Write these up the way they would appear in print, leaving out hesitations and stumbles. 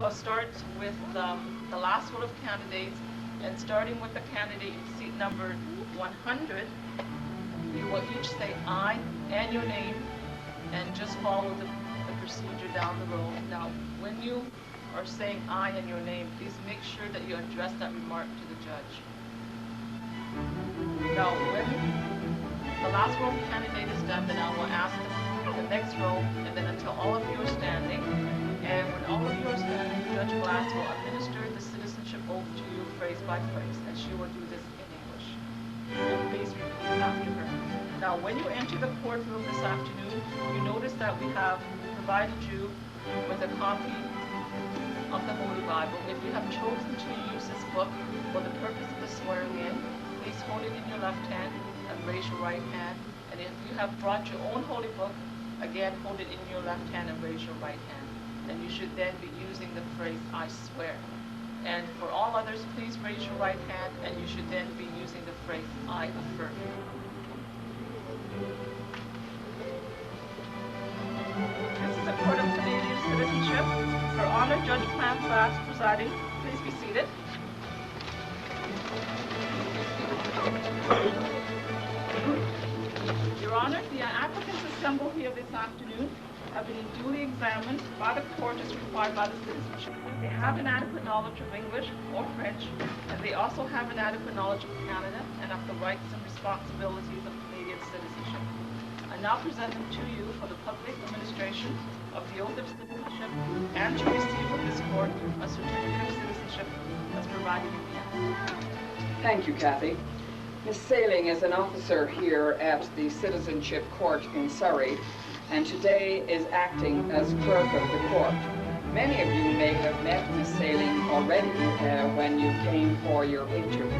I'll start with the last row of candidates, and starting with the candidate seat number 100, you will each say I and your name, and just follow the procedure down the road. Now, when you are saying I and your name, please make sure that you address that remark to the judge. Now, when the last row of candidate is done, then I will ask the next row, and then until all of you are standing. And when all of you are standing, Judge Glass will administer the citizenship oath to you phrase by phrase, and she will do this in English. And please repeat after her. Now, when you enter the courtroom this afternoon, you notice that we have provided you with a copy of the Holy Bible. If you have chosen to use this book for the purpose of the swearing in, please hold it in your left hand and raise your right hand. And if you have brought your own holy book, again, hold it in your left hand and raise your right hand. And you should then be using the phrase, I swear. And for all others, please raise your right hand, and you should then be using the phrase, I affirm. This is a court of Canadian citizenship. Her Honor, Judge Glass presiding. Please be seated. Your Honor, the applicants assembled here this afternoon have been duly examined by the court as required by the citizenship. They have an adequate knowledge of English or French, and they also have an adequate knowledge of Canada and of the rights and responsibilities of Canadian citizenship. I now present them to you for the public administration of the oath of citizenship and to receive from this court a certificate of citizenship as provided in the act. Thank you, Kathy. Ms. Saling is an officer here at the Citizenship Court in Surrey, and today is acting as clerk of the court. Many of you may have met Ms. Saling already when you came for your interview.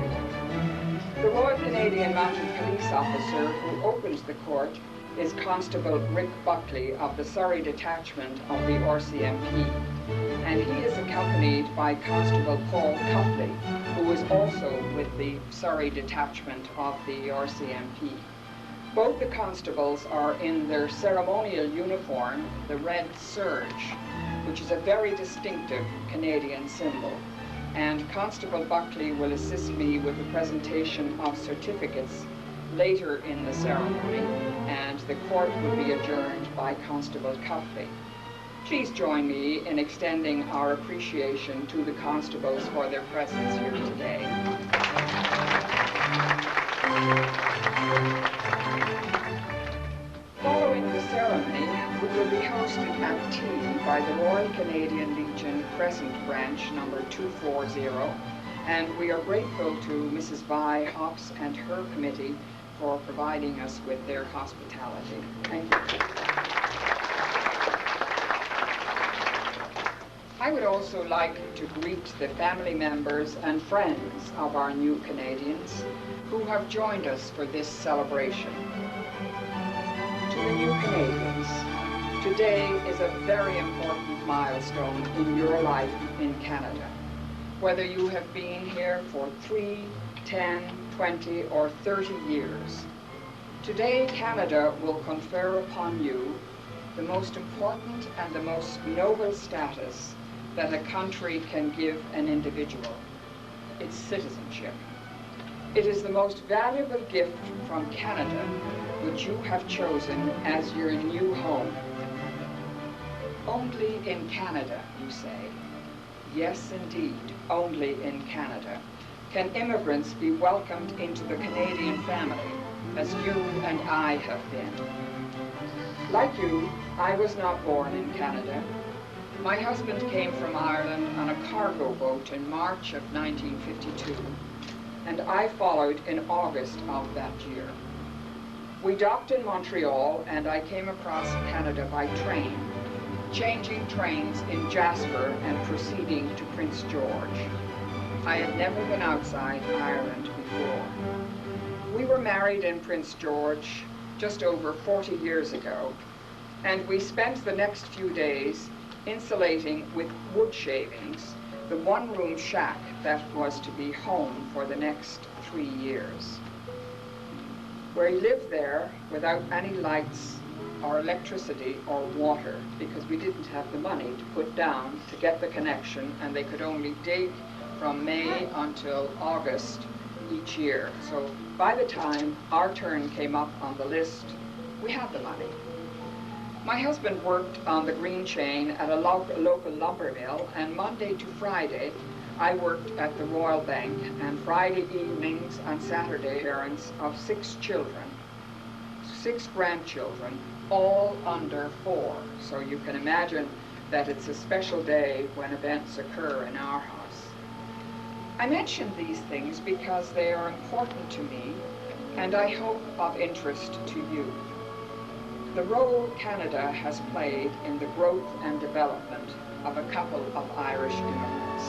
The Royal Canadian Mounted Police officer who opens the court is Constable Rick Buckley of the Surrey detachment of the RCMP, and he is accompanied by Constable Paul Copley, who is also with the Surrey detachment of the RCMP. Both the constables are in their ceremonial uniform, the red serge, which is a very distinctive Canadian symbol. And Constable Buckley will assist me with the presentation of certificates later in the ceremony, and the court will be adjourned by Constable Copley. Please join me in extending our appreciation to the constables for their presence here today. Following the ceremony, we will be hosted at tea by the Royal Canadian Legion Crescent Branch number 240, and we are grateful to Mrs. Vi Hops and her committee for providing us with their hospitality. Thank you. I would also like to greet the family members and friends of our new Canadians who have joined us for this celebration. To the new Canadians, today is a very important milestone in your life in Canada. Whether you have been here for 3, 10, 20, or 30 years, today Canada will confer upon you the most important and the most noble status that a country can give an individual. It's citizenship. It is the most valuable gift from Canada which you have chosen as your new home. Only in Canada, you say. Yes, indeed, only in Canada can immigrants be welcomed into the Canadian family as you and I have been. Like you, I was not born in Canada. My husband came from Ireland on a cargo boat in March of 1952, and I followed in August of that year. We docked in Montreal, and I came across Canada by train, changing trains in Jasper and proceeding to Prince George. I had never been outside Ireland before. We were married in Prince George just over 40 years ago, and we spent the next few days insulating with wood shavings the one-room shack that was to be home for the next 3 years. We lived there without any lights, or electricity or water because we didn't have the money to put down to get the connection, and they could only dig from May until August each year. So by the time our turn came up on the list, we had the money. My husband worked on the green chain at a local lumber mill, and Monday to Friday I worked at the Royal Bank, and Friday evenings and Saturday parents of 6 children, 6 grandchildren, all under 4. So you can imagine that it's a special day when events occur in our house. I mention these things because they are important to me and I hope of interest to you. The role Canada has played in the growth and development of a couple of Irish immigrants.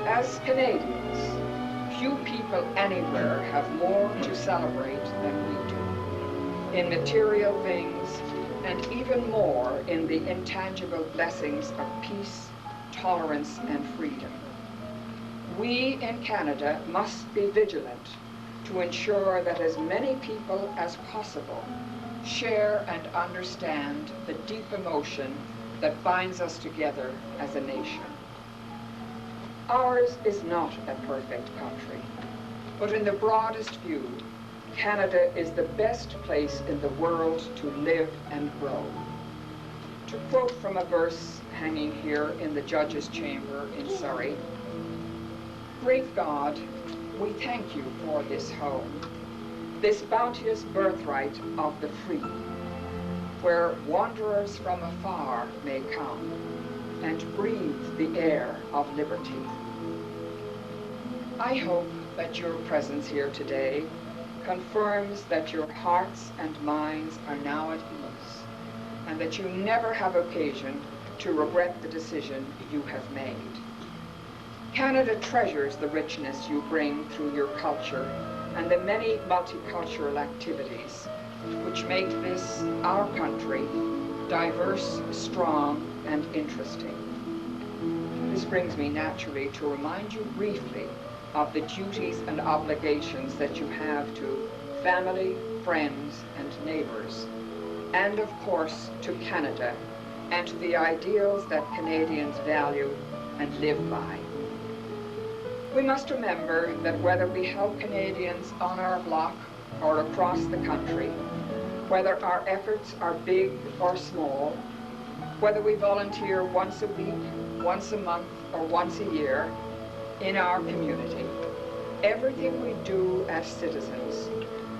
As Canadians, few people anywhere have more to celebrate than we do, in material things and even more in the intangible blessings of peace, tolerance and freedom. We in Canada must be vigilant to ensure that as many people as possible share and understand the deep emotion that binds us together as a nation. Ours is not a perfect country, but in the broadest view, Canada is the best place in the world to live and grow. To quote from a verse hanging here in the Judge's Chamber in Surrey, "Great God, we thank you for this home, this bounteous birthright of the free, where wanderers from afar may come and breathe the air of liberty." I hope that your presence here today confirms that your hearts and minds are now at ease, and that you never have occasion to regret the decision you have made. Canada treasures the richness you bring through your culture and the many multicultural activities which make this, our country, diverse, strong, and interesting. This brings me naturally to remind you briefly of the duties and obligations that you have to family, friends, and neighbors, and of course to Canada, and to the ideals that Canadians value and live by. We must remember that whether we help Canadians on our block or across the country, whether our efforts are big or small, whether we volunteer once a week, once a month, or once a year in our community, everything we do as citizens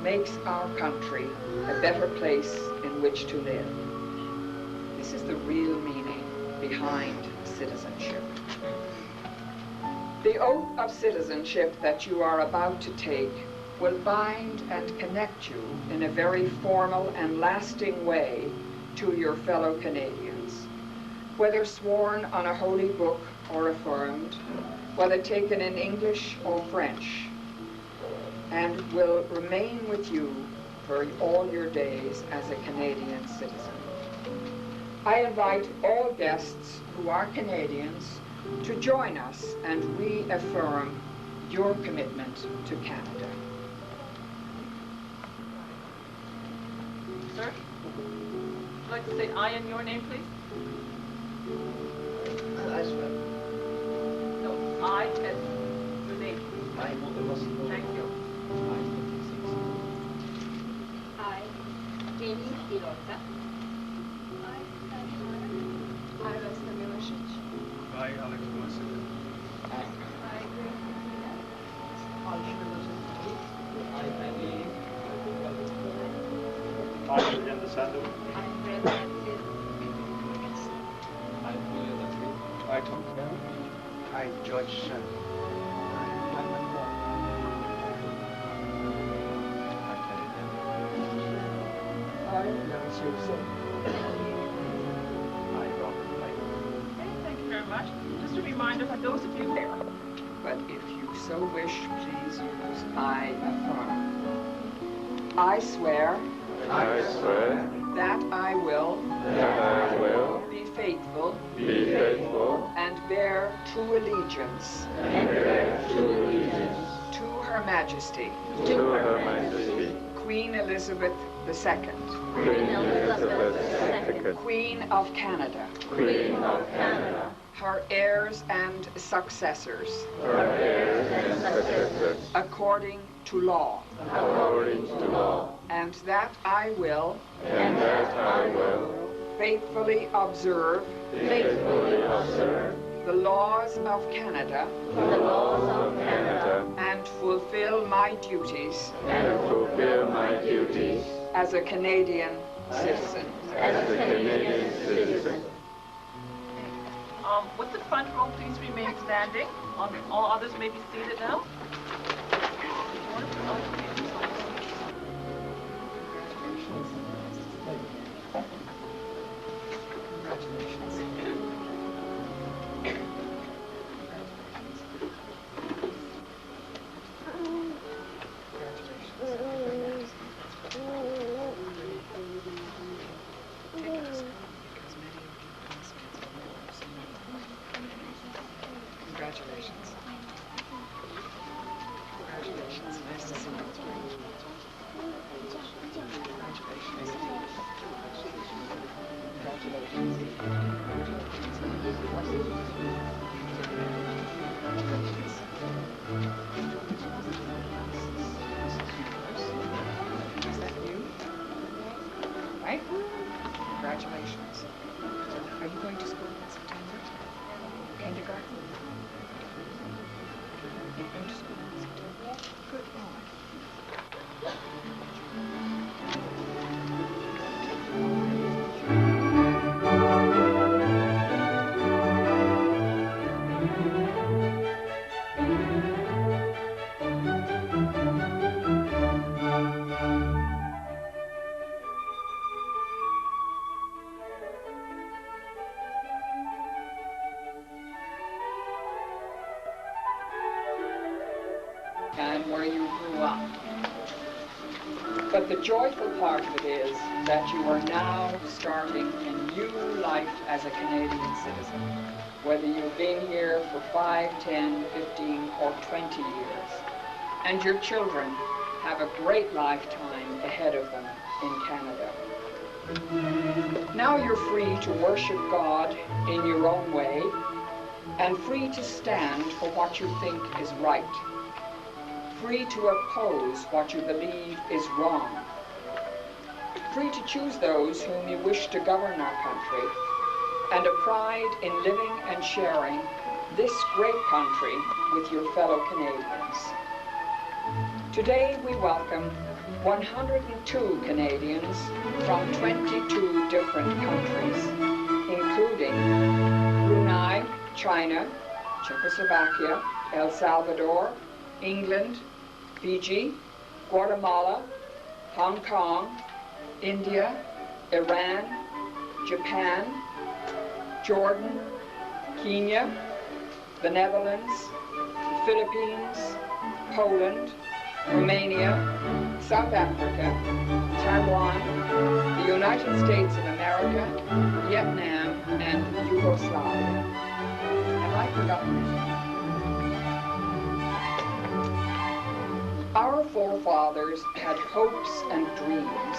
makes our country a better place in which to live. This is the real meaning behind citizenship. The oath of citizenship that you are about to take will bind and connect you in a very formal and lasting way to your fellow Canadians. Whether sworn on a holy book or affirmed, whether taken in English or French, and will remain with you for all your days as a Canadian citizen. I invite all guests who are Canadians to join us and reaffirm your commitment to Canada. Sir, would you like to say "I" in your name, please? I swear. No, I as your name. I Thank you. I, Jamie Pilota. I, Vesna Milosic. I, Alex Milosic. I, I, Ian DeSando. I'm Brenda. I, Tom Campbell. I, George Sun. Okay, thank you very much. Just a reminder for those of you there. But if you so wish, please use "I affirm." I swear I swear that I will that I will be faithful be faithful and bear true allegiance and bear true allegiance to Her Majesty, to Her Majesty, Queen Elizabeth II, Queen Elizabeth II, Queen of Canada, Queen of Canada, her heirs and successors, her heirs and successors, according to law, according to law, and that I will and that I will faithfully observe faithfully observe the laws of Canada the laws of Canada and fulfill my duties and fulfill my duties as a Canadian citizen. as a Canadian citizen. Would the front row please remain standing? All others may be seated now. Congratulations. Congratulations. Nice to see you. Is that you? Right? Congratulations. Are you going to school in September? Kindergarten? You're going to school in September? Good boy. And where you grew up. But the joyful part of it is that you are now starting a new life as a Canadian citizen. Whether you've been here for 5, 10, 15, or 20 years. And your children have a great lifetime ahead of them in Canada. Now you're free to worship God in your own way and free to stand for what you think is right. Free to oppose what you believe is wrong. Free to choose those whom you wish to govern our country, and a pride in living and sharing this great country with your fellow Canadians. Today we welcome 102 Canadians from 22 different countries, including Brunei, China, Czechoslovakia, El Salvador, England, Fiji, Guatemala, Hong Kong, India, Iran, Japan, Jordan, Kenya, the Netherlands, the Philippines, Poland, Romania, South Africa, Taiwan, the United States of America, Vietnam, and Yugoslavia. Have I forgotten anything? Our forefathers had hopes and dreams,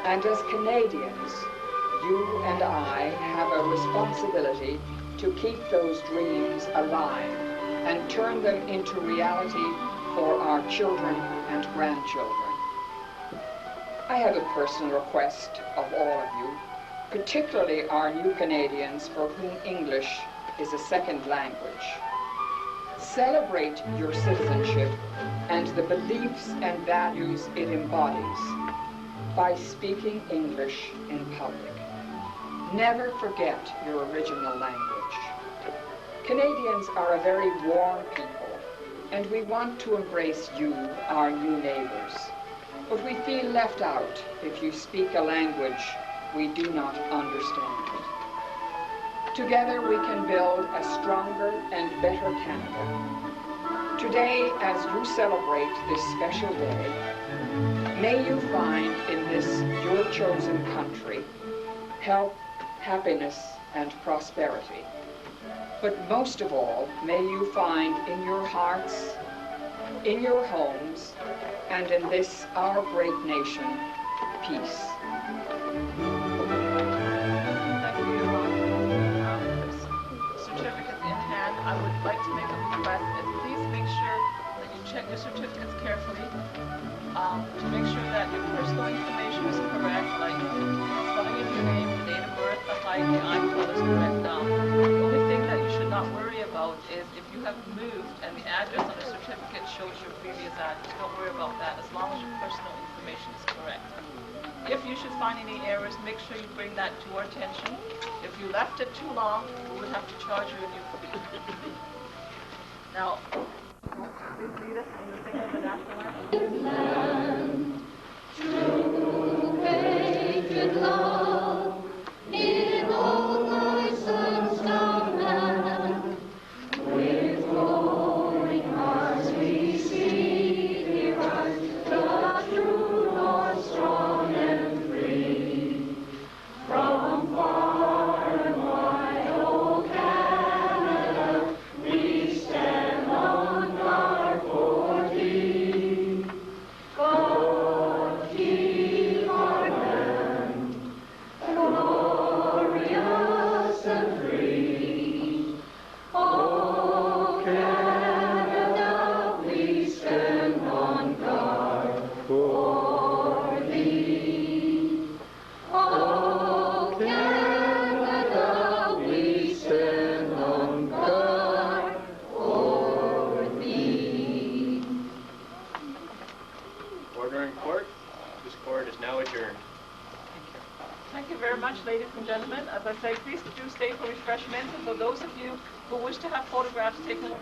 and as Canadians, you and I have a responsibility to keep those dreams alive and turn them into reality for our children and grandchildren. I have a personal request of all of you, particularly our new Canadians for whom English is a second language. Celebrate your citizenship and the beliefs and values it embodies by speaking English in public. Never forget your original language. Canadians are a very warm people, and we want to embrace you, our new neighbors. But we feel left out if you speak a language we do not understand. Together we can build a stronger and better Canada. Today, as you celebrate this special day, may you find in this your chosen country health, happiness, and prosperity. But most of all, may you find in your hearts, in your homes, and in this our great nation, peace. Thank you. Certificates in hand. I would like to make a request is please make sure that you check your certificates carefully to make sure that your personal information is correct, like spelling of your name, the date of birth, the height, the eye color is correct. The only thing that you should not worry about is if you have moved and the address on the certificate shows your previous address. Don't worry about that as long as your personal information is correct. If you should find any errors, make sure you bring that to our attention. If you left it too long, we would have to charge you a new fee. Now, please lead us in the singing of the national anthem. Patriot love, in all thy sons down land, with glowing hearts we see thee rise, the true North strong and free. From far and wide, O Canada, we stand on guard for thee. God keep our land, glorious and free. O Canada, we stand on guard for thee. O Canada, we stand on guard for thee. Order in court. This court is now adjourned. Thank you very much, ladies and gentlemen. As I say, please do stay for refreshments, and for those of you who wish to have photographs taken.